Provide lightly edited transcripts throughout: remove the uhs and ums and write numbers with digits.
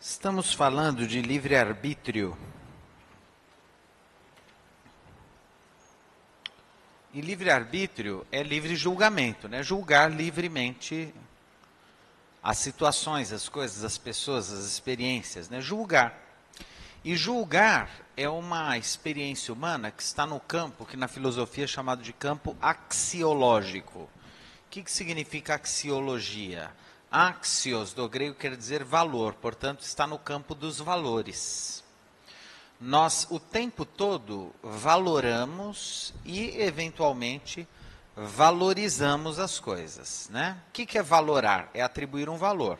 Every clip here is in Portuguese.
Estamos falando de livre-arbítrio. E livre-arbítrio é livre julgamento, né? Julgar livremente as situações, as coisas, as pessoas, as experiências, né? Julgar. E julgar é uma experiência humana que está no campo, que na filosofia é chamado de campo axiológico. O que significa axiologia? Axios, do grego, quer dizer valor, portanto, está no campo dos valores. Nós, o tempo todo, valoramos e, eventualmente, valorizamos as coisas, né? O que é valorar? É atribuir um valor,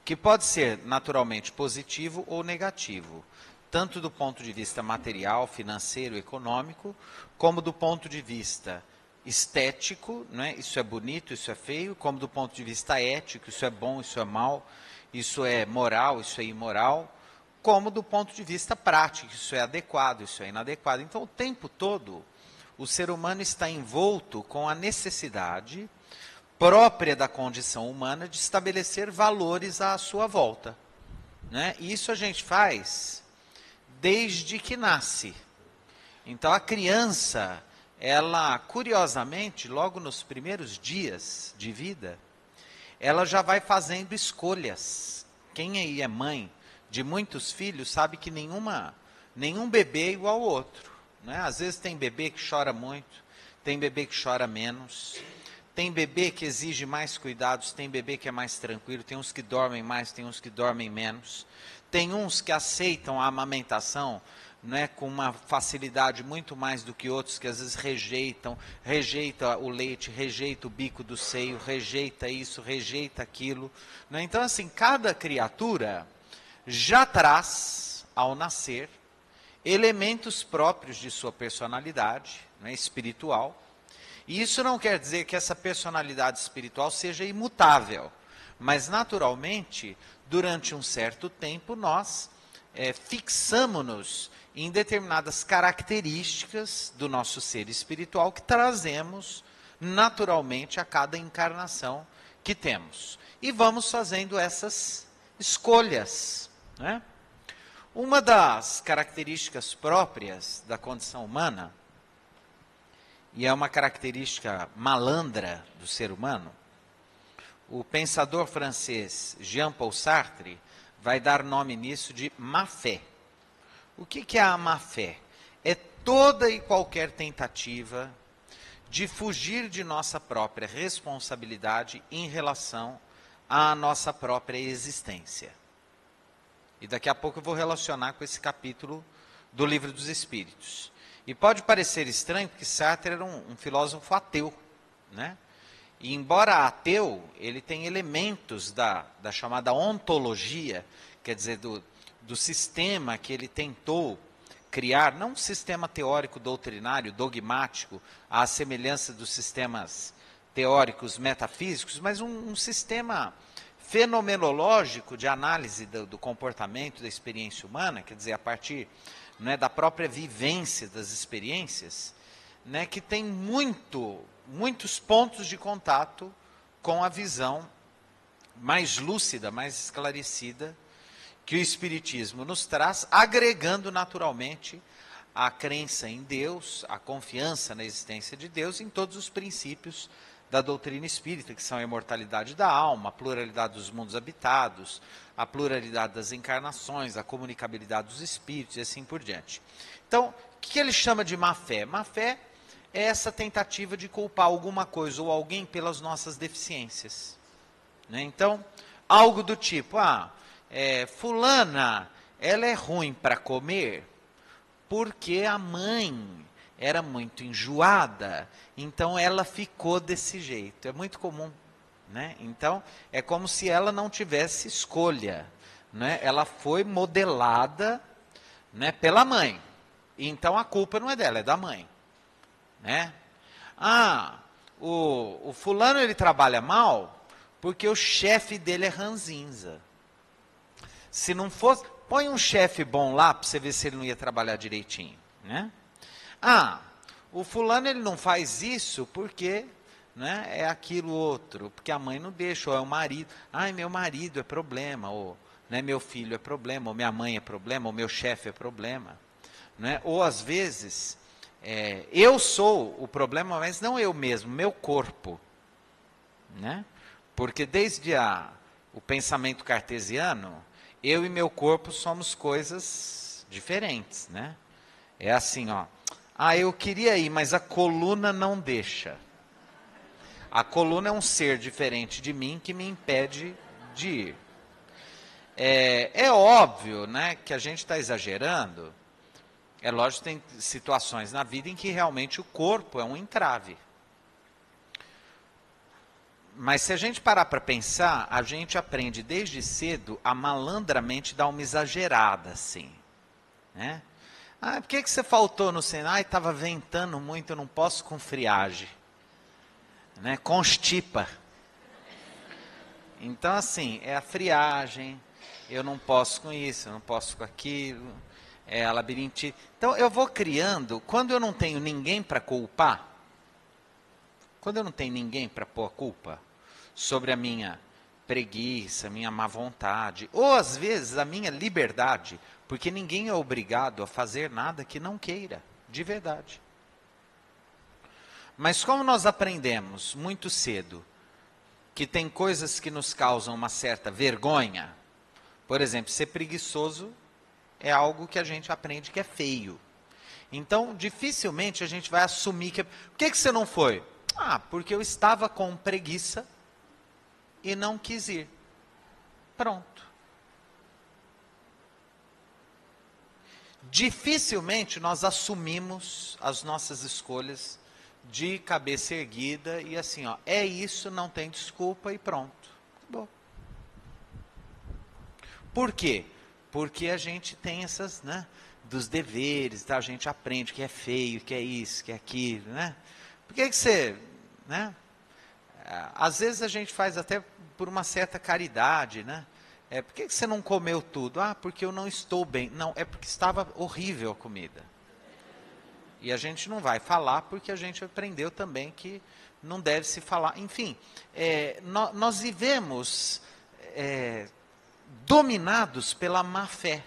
que pode ser naturalmente positivo ou negativo, tanto do ponto de vista material, financeiro, econômico, como do ponto de vista estético, né? Isso é bonito, isso é feio, como do ponto de vista ético, isso é bom, isso é mal, isso é moral, isso é imoral, como do ponto de vista prático, isso é adequado, isso é inadequado. Então, o tempo todo, o ser humano está envolto com a necessidade própria da condição humana de estabelecer valores à sua volta, né? E isso a gente faz desde que nasce. Então, a criança, ela, curiosamente, logo nos primeiros dias de vida, ela já vai fazendo escolhas. Quem aí é mãe de muitos filhos sabe que nenhum bebê é igual ao outro, né? Às vezes tem bebê que chora muito, tem bebê que chora menos, tem bebê que exige mais cuidados, tem bebê que é mais tranquilo, tem uns que dormem mais, tem uns que dormem menos, tem uns que aceitam a amamentação, né, com uma facilidade muito mais do que outros que às vezes rejeita o leite, rejeita o bico do seio, rejeita isso, rejeita aquilo, né? Então, assim, cada criatura já traz, ao nascer, elementos próprios de sua personalidade, né, espiritual. E isso não quer dizer que essa personalidade espiritual seja imutável, mas naturalmente, durante um certo tempo, nós fixamo-nos em determinadas características do nosso ser espiritual que trazemos naturalmente a cada encarnação que temos. E vamos fazendo essas escolhas, né? Uma das características próprias da condição humana, e é uma característica malandra do ser humano, o pensador francês Jean-Paul Sartre vai dar nome nisso de má-fé. O que é a má-fé? É toda e qualquer tentativa de fugir de nossa própria responsabilidade em relação à nossa própria existência. E daqui a pouco eu vou relacionar com esse capítulo do Livro dos Espíritos. E pode parecer estranho, porque Sartre era um filósofo ateu, né? E embora ateu, ele tem elementos da chamada ontologia, quer dizer, do sistema que ele tentou criar, não um sistema teórico doutrinário, dogmático, à semelhança dos sistemas teóricos metafísicos, mas um sistema fenomenológico de análise do comportamento, da experiência humana, quer dizer, a partir, né, da própria vivência das experiências, né, que tem muitos pontos de contato com a visão mais lúcida, mais esclarecida que o Espiritismo nos traz, agregando naturalmente a crença em Deus, a confiança na existência de Deus, em todos os princípios da doutrina espírita, que são a imortalidade da alma, a pluralidade dos mundos habitados, a pluralidade das encarnações, a comunicabilidade dos espíritos e assim por diante. Então, o que ele chama de má-fé? Má-fé é essa tentativa de culpar alguma coisa ou alguém pelas nossas deficiências, né? Então, algo do tipo, fulana, ela é ruim para comer porque a mãe era muito enjoada, então ela ficou desse jeito. É muito comum, né? Então, é como se ela não tivesse escolha, né? Ela foi modelada, né, pela mãe. Então, a culpa não é dela, é da mãe, né? O fulano ele trabalha mal porque o chefe dele é ranzinza. Se não fosse, põe um chefe bom lá para você ver se ele não ia trabalhar direitinho, né? O fulano ele não faz isso porque, né, é aquilo outro, porque a mãe não deixa, ou é o marido. Meu marido é problema, ou né? Meu filho é problema, ou minha mãe é problema, ou meu chefe é problema. Né? Ou às vezes, eu sou o problema, mas não eu mesmo, meu corpo. Né? Porque desde o pensamento cartesiano, eu e meu corpo somos coisas diferentes. Né? É assim, ó. Ah, eu queria ir, mas a coluna não deixa. A coluna é um ser diferente de mim que me impede de ir. É óbvio, né, que a gente está exagerando. É lógico que tem situações na vida em que realmente o corpo é um entrave. Mas se a gente parar para pensar, a gente aprende desde cedo a malandramente dar uma exagerada, assim. Né? Ah, por que você faltou no Senai? Estava ventando muito, eu não posso com friagem. Né? Constipa. Então, assim, é a friagem, eu não posso com isso, eu não posso com aquilo, é a labirintite. Então, eu vou criando, quando eu não tenho ninguém para culpar, quando eu não tenho ninguém para pôr a culpa sobre a minha preguiça, minha má vontade, ou às vezes a minha liberdade, porque ninguém é obrigado a fazer nada que não queira, de verdade. Mas como nós aprendemos muito cedo que tem coisas que nos causam uma certa vergonha, por exemplo, ser preguiçoso é algo que a gente aprende que é feio. Então, dificilmente a gente vai assumir que... Por que você não foi? Ah, porque eu estava com preguiça e não quis ir. Pronto. Dificilmente nós assumimos as nossas escolhas de cabeça erguida e assim, ó, é isso, não tem desculpa e pronto. Acabou. Por quê? Porque a gente tem essas, né, dos deveres, tá? A gente aprende que é feio, que é isso, que é aquilo, né? Por que você, né? Às vezes a gente faz até por uma certa caridade, né? Por que você não comeu tudo? Ah, porque eu não estou bem. Não, é porque estava horrível a comida. E a gente não vai falar porque a gente aprendeu também que não deve se falar. Enfim, nós vivemos dominados pela má fé,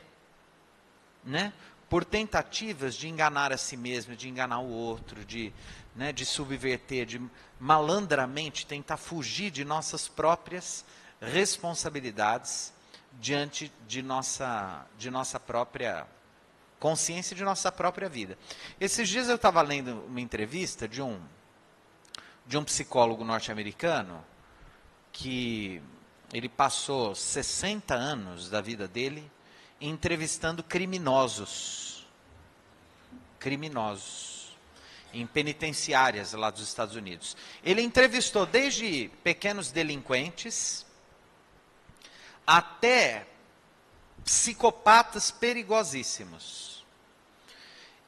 né? Por tentativas de enganar a si mesmo, de enganar o outro, de subverter, de malandramente tentar fugir de nossas próprias responsabilidades diante de nossa própria consciência de nossa própria vida. Esses dias eu estava lendo uma entrevista de um psicólogo norte-americano que ele passou 60 anos da vida dele entrevistando criminosos em penitenciárias lá dos Estados Unidos. Ele entrevistou desde pequenos delinquentes até psicopatas perigosíssimos.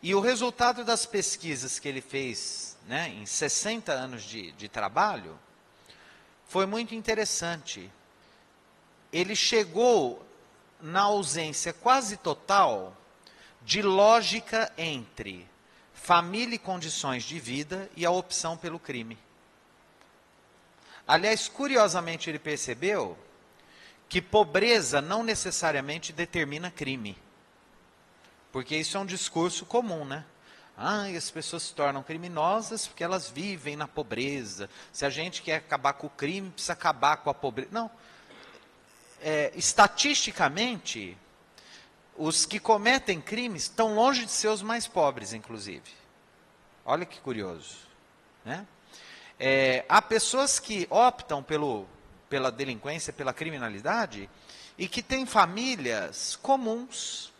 E o resultado das pesquisas que ele fez, né, em 60 anos de trabalho foi muito interessante. Ele chegou na ausência quase total de lógica entre família e condições de vida e a opção pelo crime. Aliás, curiosamente, ele percebeu que pobreza não necessariamente determina crime. Porque isso é um discurso comum, né? Ah, as pessoas se tornam criminosas porque elas vivem na pobreza. Se a gente quer acabar com o crime, precisa acabar com a pobreza. Não. Estatisticamente, os que cometem crimes estão longe de ser os mais pobres, inclusive. Olha que curioso. Né? Há pessoas que optam pela delinquência, pela criminalidade, e que têm famílias comuns.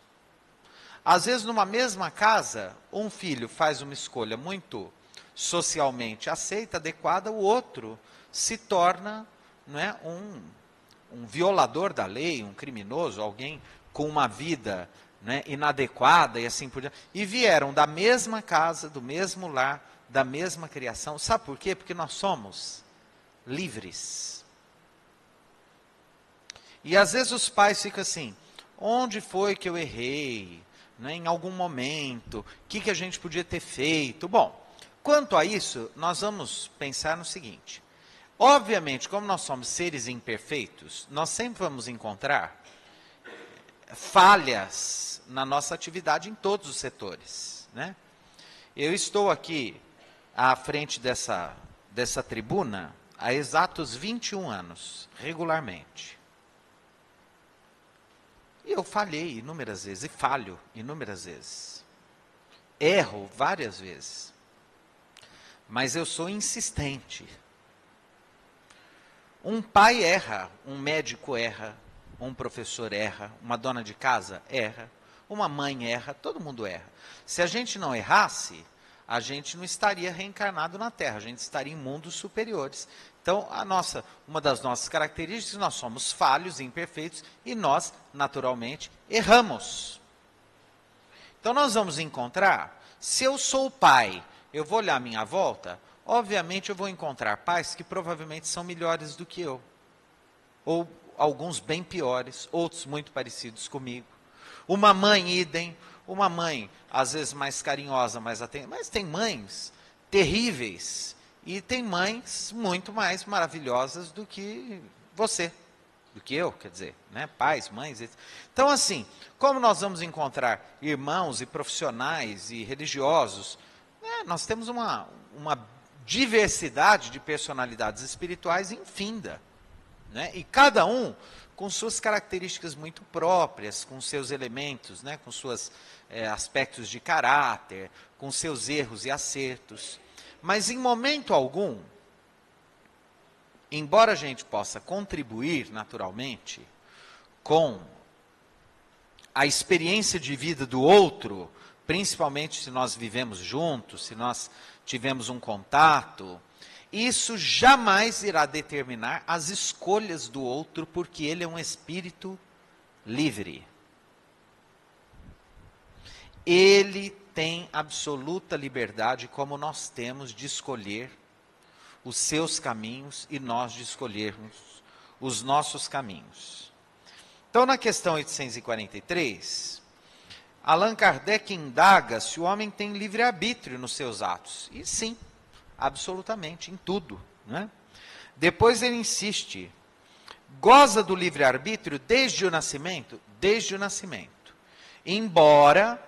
Às vezes, numa mesma casa, um filho faz uma escolha muito socialmente aceita, adequada, o outro se torna, não é, um violador da lei, um criminoso, alguém com uma vida, né, inadequada e assim por diante. E vieram da mesma casa, do mesmo lar, da mesma criação. Sabe por quê? Porque nós somos livres. E às vezes os pais ficam assim, onde foi que eu errei? Né, em algum momento, o que a gente podia ter feito? Bom, quanto a isso, nós vamos pensar no seguinte. Obviamente, como nós somos seres imperfeitos, nós sempre vamos encontrar falhas na nossa atividade em todos os setores, né? Eu estou aqui à frente dessa tribuna há exatos 21 anos, regularmente. E eu falhei inúmeras vezes, e falho inúmeras vezes. Erro várias vezes. Mas eu sou insistente. Um pai erra, um médico erra, um professor erra, uma dona de casa erra, uma mãe erra, todo mundo erra. Se a gente não errasse, a gente não estaria reencarnado na Terra, a gente estaria em mundos superiores. Então, uma das nossas características, nós somos falhos, imperfeitos, e nós, naturalmente, erramos. Então, nós vamos encontrar, se eu sou pai, eu vou olhar à minha volta, obviamente eu vou encontrar pais que provavelmente são melhores do que eu. Ou alguns bem piores, outros muito parecidos comigo. Uma mãe, idem, uma mãe, às vezes mais carinhosa, mais atenta, mas tem mães terríveis, e tem mães muito mais maravilhosas do que você, do que eu, quer dizer, né? Pais, mães. Então, assim, como nós vamos encontrar irmãos e profissionais e religiosos, né? Nós temos uma diversidade de personalidades espirituais infinda, né? E cada um com suas características muito próprias, com seus elementos, né? Com seus aspectos de caráter, com seus erros e acertos. Mas em momento algum, embora a gente possa contribuir naturalmente com a experiência de vida do outro, principalmente se nós vivemos juntos, se nós tivemos um contato, isso jamais irá determinar as escolhas do outro, porque ele é um espírito livre. Ele tem absoluta liberdade, como nós temos, de escolher os seus caminhos e nós de escolhermos os nossos caminhos. Então, na questão 843, Allan Kardec indaga se o homem tem livre-arbítrio nos seus atos. E sim, absolutamente, em tudo, né? Depois ele insiste, goza do livre-arbítrio desde o nascimento? Desde o nascimento. Embora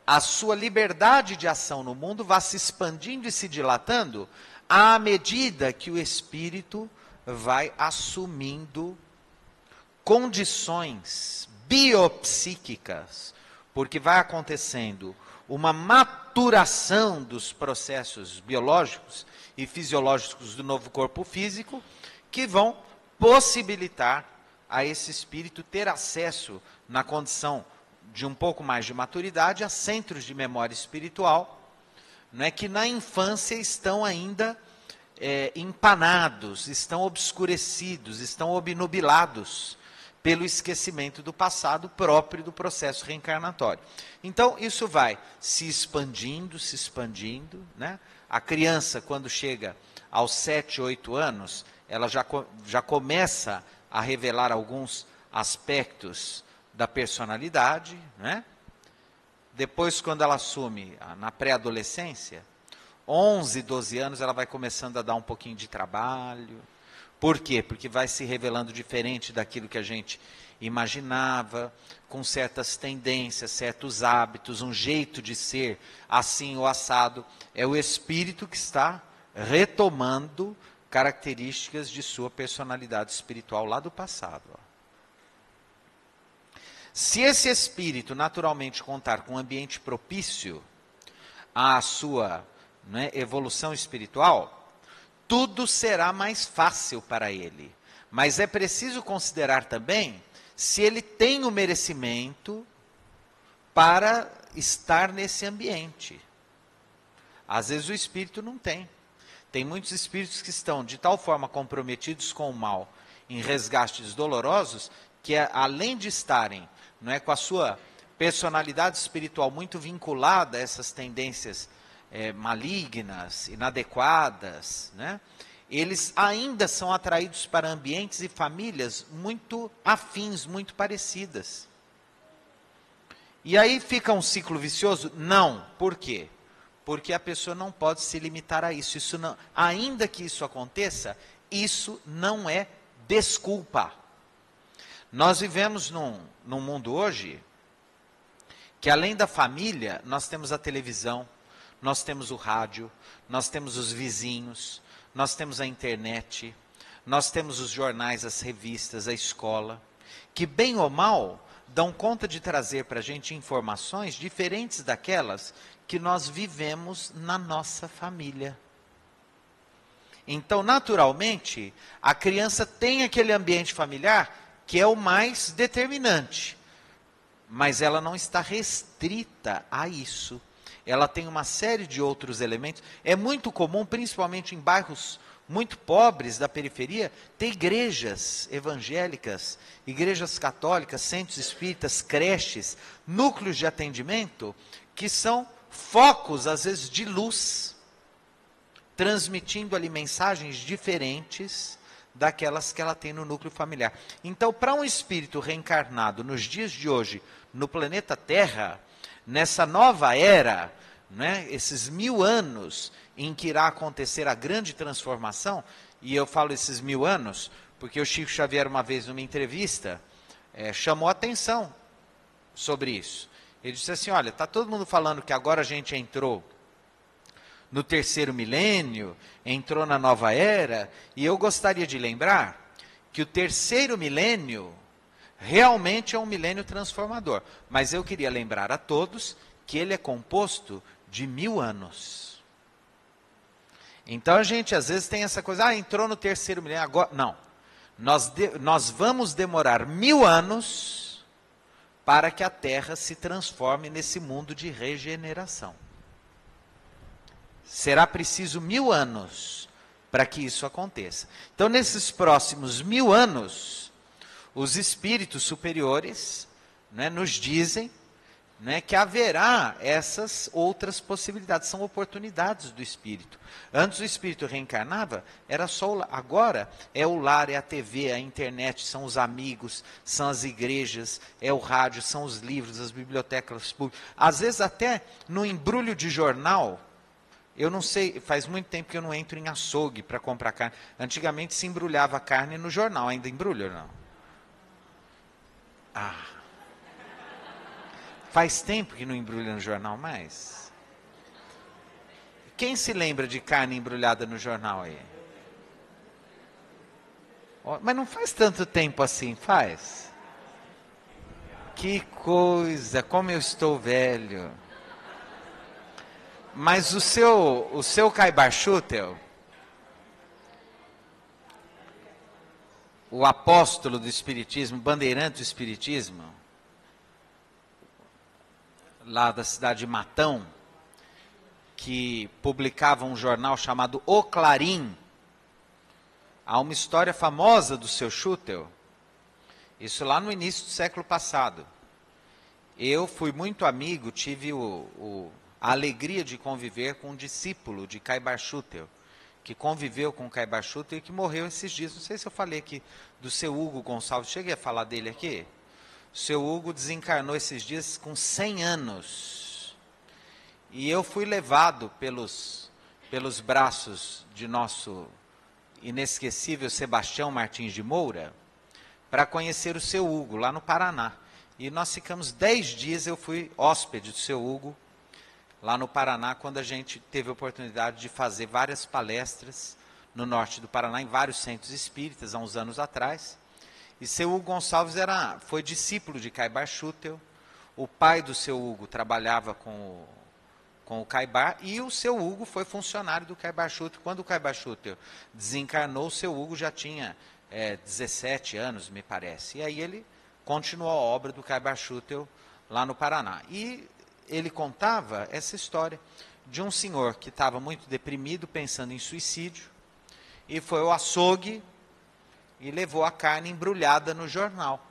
a sua liberdade de ação no mundo vá se expandindo e se dilatando à medida que o espírito vai assumindo condições biopsíquicas, porque vai acontecendo uma maturação dos processos biológicos e fisiológicos do novo corpo físico, que vão possibilitar a esse espírito ter acesso, na condição de um pouco mais de maturidade, a centros de memória espiritual, não é, que na infância estão ainda empanados, estão obscurecidos, estão obnubilados pelo esquecimento do passado próprio do processo reencarnatório. Então, isso vai se expandindo, né? A criança, quando chega aos 7, 8 anos, ela já começa a revelar alguns aspectos da personalidade, né? Depois, quando ela assume na pré-adolescência, 11, 12 anos, ela vai começando a dar um pouquinho de trabalho. Por quê? Porque vai se revelando diferente daquilo que a gente imaginava, com certas tendências, certos hábitos, um jeito de ser assim ou assado. É o espírito que está retomando características de sua personalidade espiritual lá do passado. Se esse espírito naturalmente contar com um ambiente propício à sua, né, evolução espiritual, tudo será mais fácil para ele. Mas é preciso considerar também se ele tem o merecimento para estar nesse ambiente. Às vezes o espírito não tem. Tem muitos espíritos que estão de tal forma comprometidos com o mal, em resgates dolorosos, que além de estarem, não é, com a sua personalidade espiritual muito vinculada a essas tendências malignas, inadequadas, né, eles ainda são atraídos para ambientes e famílias muito afins, muito parecidas. E aí fica um ciclo vicioso? Não. Por quê? Porque a pessoa não pode se limitar a isso. Isso não, ainda que isso aconteça, isso não é desculpa. Nós vivemos num mundo hoje que, além da família, nós temos a televisão, nós temos o rádio, nós temos os vizinhos, nós temos a internet, nós temos os jornais, as revistas, a escola, que, bem ou mal, dão conta de trazer para a gente informações diferentes daquelas que nós vivemos na nossa família. Então, naturalmente, a criança tem aquele ambiente familiar que é o mais determinante, mas ela não está restrita a isso. Ela tem uma série de outros elementos. É muito comum, principalmente em bairros muito pobres da periferia, ter igrejas evangélicas, igrejas católicas, centros espíritas, creches, núcleos de atendimento, que são focos, às vezes, de luz, transmitindo ali mensagens diferentes daquelas que ela tem no núcleo familiar. Então, para um espírito reencarnado nos dias de hoje, no planeta Terra, nessa nova era, né, esses 1000 anos em que irá acontecer a grande transformação, e eu falo esses 1000 anos, porque o Chico Xavier, uma vez numa entrevista, chamou atenção sobre isso. Ele disse assim, olha, está todo mundo falando que agora a gente entrou no terceiro milênio, entrou na nova era, e eu gostaria de lembrar que o terceiro milênio realmente é um milênio transformador. Mas eu queria lembrar a todos que ele é composto de 1000 anos. Então a gente às vezes tem essa coisa, entrou no terceiro milênio, agora... Não, nós vamos demorar 1000 anos para que a Terra se transforme nesse mundo de regeneração. Será preciso 1000 anos para que isso aconteça. Então, nesses próximos 1000 anos, os espíritos superiores, né, nos dizem, né, que haverá essas outras possibilidades, são oportunidades do espírito. Antes o espírito reencarnava, era só o lar. Agora é o lar, é a TV, é a internet, são os amigos, são as igrejas, é o rádio, são os livros, as bibliotecas públicas. Às vezes até no embrulho de jornal. Eu não sei, faz muito tempo que eu não entro em açougue para comprar carne. Antigamente se embrulhava carne no jornal, ainda embrulha ou não? Faz tempo que não embrulha no jornal mais? Quem se lembra de carne embrulhada no jornal aí? Mas não faz tanto tempo assim, faz? Que coisa, como eu estou velho. Mas o seu Caibar Schutel, o apóstolo do Espiritismo, bandeirante do Espiritismo, lá da cidade de Matão, que publicava um jornal chamado O Clarim, há uma história famosa do seu Schutel, isso lá no início do século passado. Eu fui muito amigo, tive a alegria de conviver com um discípulo de Caibar Schutel, que conviveu com Caibar Schutel e que morreu esses dias. Não sei se eu falei aqui do seu Hugo Gonçalves, cheguei a falar dele aqui. O seu Hugo desencarnou esses dias com 100 anos. E eu fui levado pelos braços de nosso inesquecível Sebastião Martins de Moura para conhecer o seu Hugo, lá no Paraná. E nós ficamos 10 dias, eu fui hóspede do seu Hugo, lá no Paraná, quando a gente teve a oportunidade de fazer várias palestras no norte do Paraná, em vários centros espíritas, há uns anos atrás. E seu Hugo Gonçalves foi discípulo de Caibar Schutel, o pai do seu Hugo trabalhava com o Caibar, e o seu Hugo foi funcionário do Caibar Schutel. Quando o Caibar Schutel desencarnou, o seu Hugo já tinha 17 anos, me parece. E aí ele continuou a obra do Caibar Schutel lá no Paraná. E ele contava essa história de um senhor que estava muito deprimido, pensando em suicídio, e foi ao açougue e levou a carne embrulhada no jornal.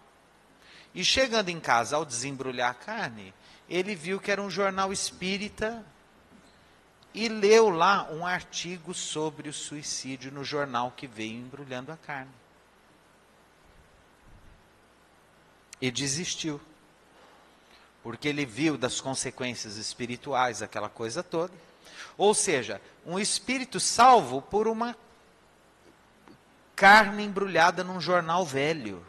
E chegando em casa, ao desembrulhar a carne, ele viu que era um jornal espírita e leu lá um artigo sobre o suicídio no jornal que veio embrulhando a carne. E desistiu. Porque ele viu das consequências espirituais, aquela coisa toda. Ou seja, um espírito salvo por uma carne embrulhada num jornal velho.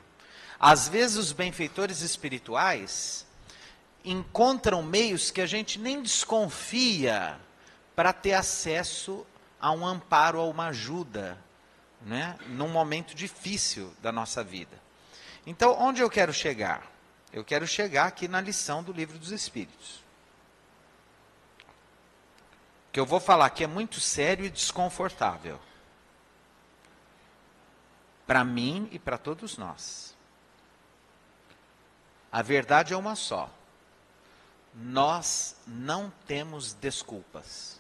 Às vezes os benfeitores espirituais encontram meios que a gente nem desconfia para ter acesso a um amparo, a uma ajuda, né, num momento difícil da nossa vida. Então, onde eu quero chegar? Eu quero chegar aqui na lição do Livro dos Espíritos. O que eu vou falar aqui é muito sério e desconfortável. Para mim e para todos nós. A verdade é uma só. Nós não temos desculpas.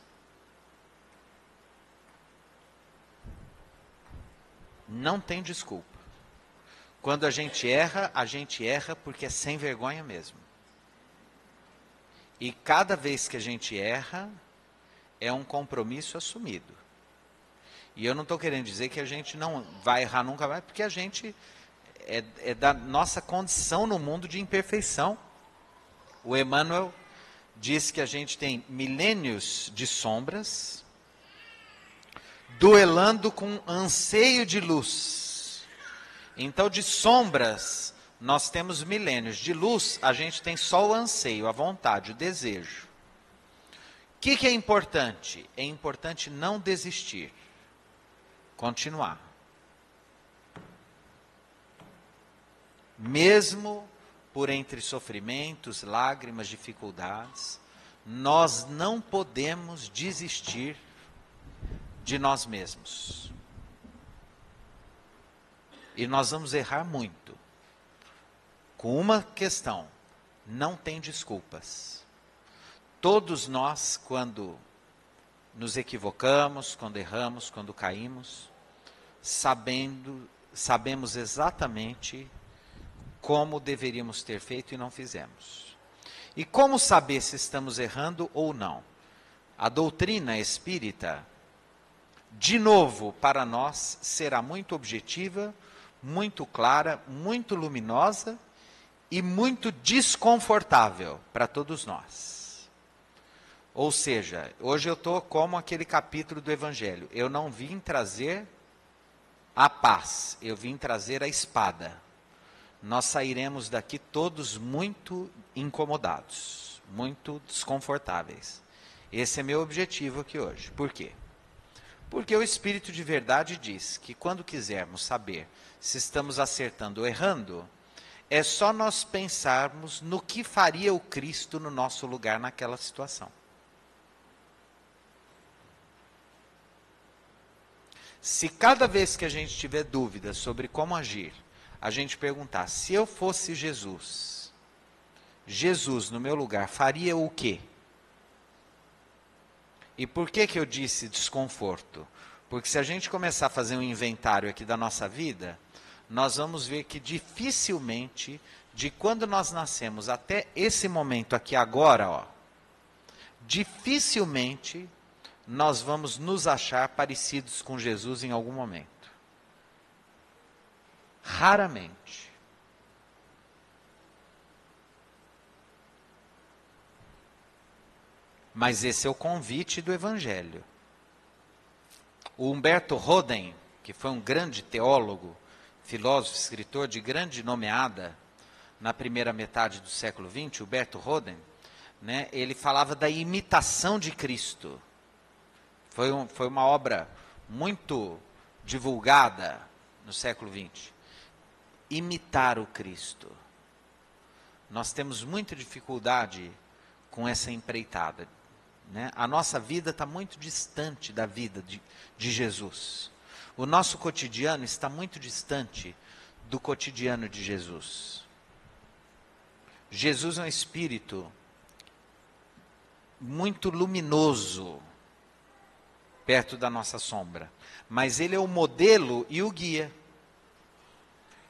Não tem desculpa. Quando a gente erra porque é sem vergonha mesmo. E cada vez que a gente erra, é um compromisso assumido. E eu não estou querendo dizer que a gente não vai errar nunca mais, porque a gente é da nossa condição no mundo de imperfeição. O Emmanuel diz que a gente tem milênios de sombras, duelando com anseio de luz. Então, de sombras, nós temos milênios. De luz, a gente tem só o anseio, a vontade, o desejo. O que é importante? É importante não desistir. Continuar. Mesmo por entre sofrimentos, lágrimas, dificuldades, nós não podemos desistir de nós mesmos. E nós vamos errar muito. Com uma questão, não tem desculpas. Todos nós, quando nos equivocamos, quando erramos, quando caímos, sabemos exatamente como deveríamos ter feito e não fizemos. E como saber se estamos errando ou não? A doutrina espírita, de novo, para nós, será muito objetiva, muito clara, muito luminosa e muito desconfortável para todos nós. Ou seja, hoje eu estou como aquele capítulo do Evangelho. Eu não vim trazer a paz, eu vim trazer a espada. Nós sairemos daqui todos muito incomodados, muito desconfortáveis. Esse é meu objetivo aqui hoje. Por quê? Porque o Espírito de Verdade diz que quando quisermos saber se estamos acertando ou errando, é só nós pensarmos no que faria o Cristo no nosso lugar naquela situação. Se cada vez que a gente tiver dúvidas sobre como agir, a gente perguntar, se eu fosse Jesus, Jesus no meu lugar faria o quê? E por que eu disse desconforto? Porque se a gente começar a fazer um inventário aqui da nossa vida, nós vamos ver que dificilmente, de quando nós nascemos até esse momento aqui agora, ó, dificilmente nós vamos nos achar parecidos com Jesus em algum momento. Raramente. Mas esse é o convite do Evangelho. O Humberto Roden, que foi um grande teólogo, filósofo, escritor de grande nomeada na primeira metade do século XX, Humberto Roden, né, ele falava da imitação de Cristo. Foi uma obra muito divulgada no século XX. Imitar o Cristo. Nós temos muita dificuldade com essa empreitada. Né? A nossa vida está muito distante da vida de Jesus. O nosso cotidiano está muito distante do cotidiano de Jesus. Jesus é um espírito muito luminoso perto da nossa sombra, mas ele é o modelo e o guia.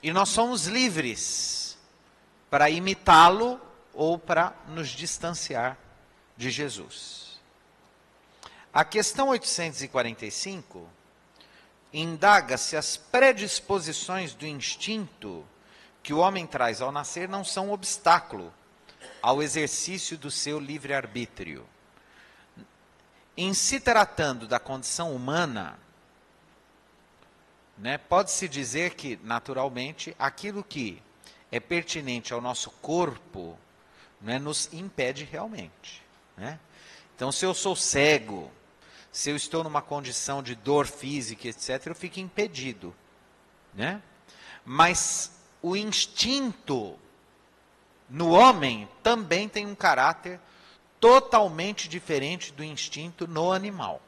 E nós somos livres para imitá-lo ou para nos distanciar de Jesus. A questão 845 indaga se as predisposições do instinto que o homem traz ao nascer não são obstáculo ao exercício do seu livre-arbítrio. Em se tratando da condição humana, né, pode-se dizer que, naturalmente, aquilo que é pertinente ao nosso corpo, né, nos impede realmente, né? Então, se eu sou cego, se eu estou numa condição de dor física, etc., eu fico impedido, né? Mas o instinto no homem também tem um caráter totalmente diferente do instinto no animal,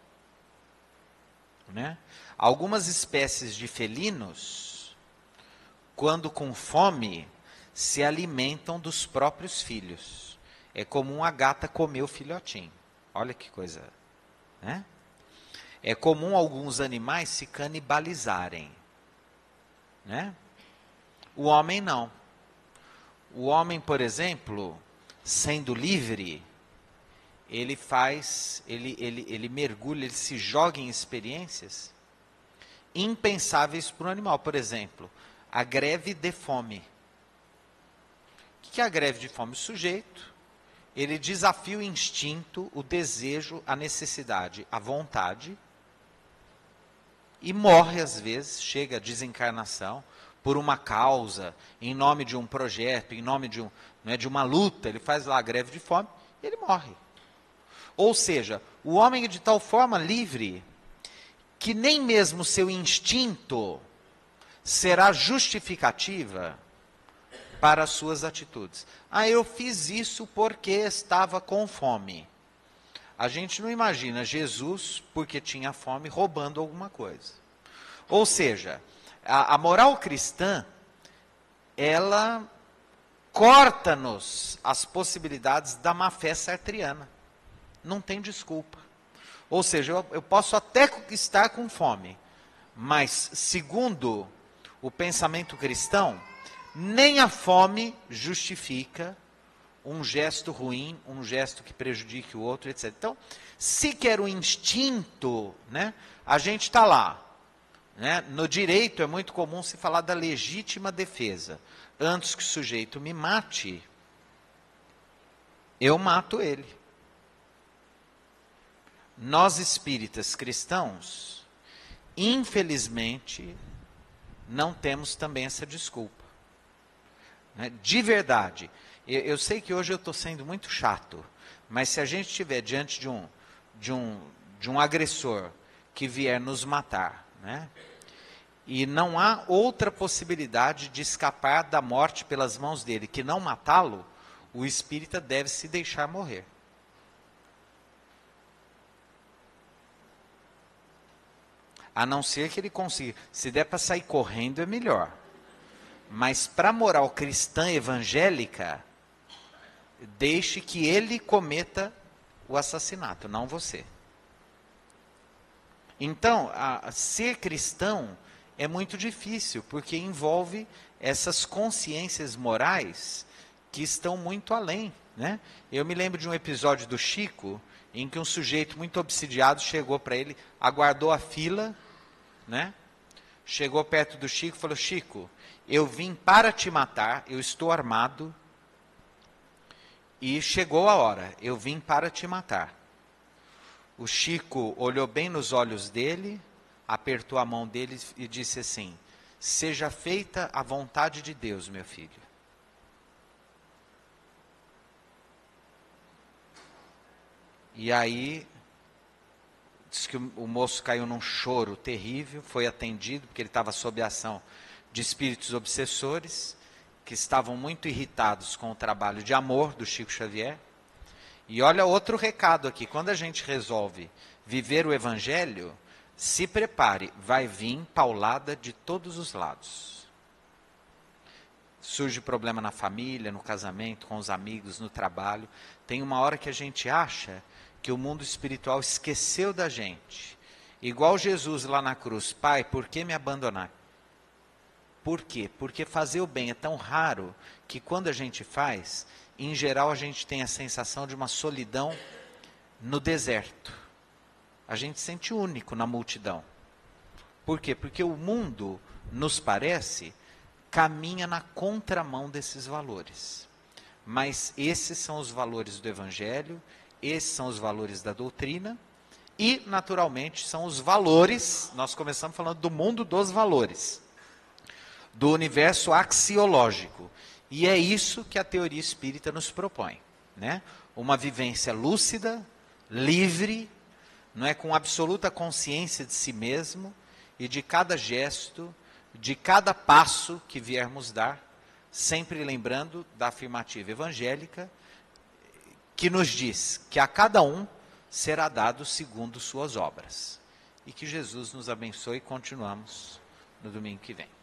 né? Algumas espécies de felinos, quando com fome, se alimentam dos próprios filhos. É comum a gata comer o filhotinho. Olha que coisa, né? É comum alguns animais se canibalizarem, né? O homem não. O homem, por exemplo, sendo livre, ele mergulha, ele se joga em experiências impensáveis para o animal. Por exemplo, a greve de fome. O que é a greve de fome? O sujeito, ele desafia o instinto, o desejo, a necessidade, a vontade, e morre às vezes, chega à desencarnação, por uma causa, em nome de um projeto, em nome de, de uma luta, ele faz lá a greve de fome, e ele morre. Ou seja, o homem é de tal forma livre, que nem mesmo seu instinto será justificativa para as suas atitudes. Ah, eu fiz isso porque estava com fome. A gente não imagina Jesus, porque tinha fome, roubando alguma coisa. Ou seja, a moral cristã, ela corta-nos as possibilidades da má-fé sartriana. Não tem desculpa. Ou seja, eu posso até estar com fome, mas segundo o pensamento cristão, nem a fome justifica um gesto ruim, um gesto que prejudique o outro, etc. Então, se quer o instinto, né, a gente está lá. Né? No direito é muito comum se falar da legítima defesa. Antes que o sujeito me mate, eu mato ele. Nós espíritas cristãos, infelizmente, não temos também essa desculpa. Né? De verdade, eu sei que hoje eu estou sendo muito chato, mas se a gente estiver diante de um agressor que vier nos matar, né? E não há outra possibilidade de escapar da morte pelas mãos dele, que não matá-lo, o espírita deve se deixar morrer. A não ser que ele consiga. Se der para sair correndo, é melhor. Mas para a moral cristã evangélica, deixe que ele cometa o assassinato, não você. Então, ser cristão é muito difícil, porque envolve essas consciências morais que estão muito além, né? Eu me lembro de um episódio do Chico, em que um sujeito muito obsidiado chegou para ele, aguardou a fila, né? Chegou perto do Chico e falou: Chico, eu vim para te matar, eu estou armado, e chegou a hora, eu vim para te matar. O Chico olhou bem nos olhos dele, apertou a mão dele e disse assim: seja feita a vontade de Deus, meu filho. E aí, diz que o moço caiu num choro terrível, foi atendido, porque ele estava sob a ação de espíritos obsessores, que estavam muito irritados com o trabalho de amor do Chico Xavier. E olha outro recado aqui, quando a gente resolve viver o Evangelho, se prepare, vai vir paulada de todos os lados. Surge problema na família, no casamento, com os amigos, no trabalho. Tem uma hora que a gente acha que o mundo espiritual esqueceu da gente. Igual Jesus lá na cruz: Pai, por que me abandonar? Por quê? Porque fazer o bem é tão raro que quando a gente faz, em geral a gente tem a sensação de uma solidão no deserto. A gente se sente único na multidão. Por quê? Porque o mundo, nos parece, caminha na contramão desses valores. Mas esses são os valores do Evangelho, esses são os valores da doutrina e, naturalmente, são os valores, nós começamos falando do mundo dos valores, do universo axiológico. E é isso que a teoria espírita nos propõe, né? Uma vivência lúcida, livre, não é, com absoluta consciência de si mesmo e de cada gesto, de cada passo que viermos dar, sempre lembrando da afirmativa evangélica, que nos diz que a cada um será dado segundo suas obras. E que Jesus nos abençoe e continuamos no domingo que vem.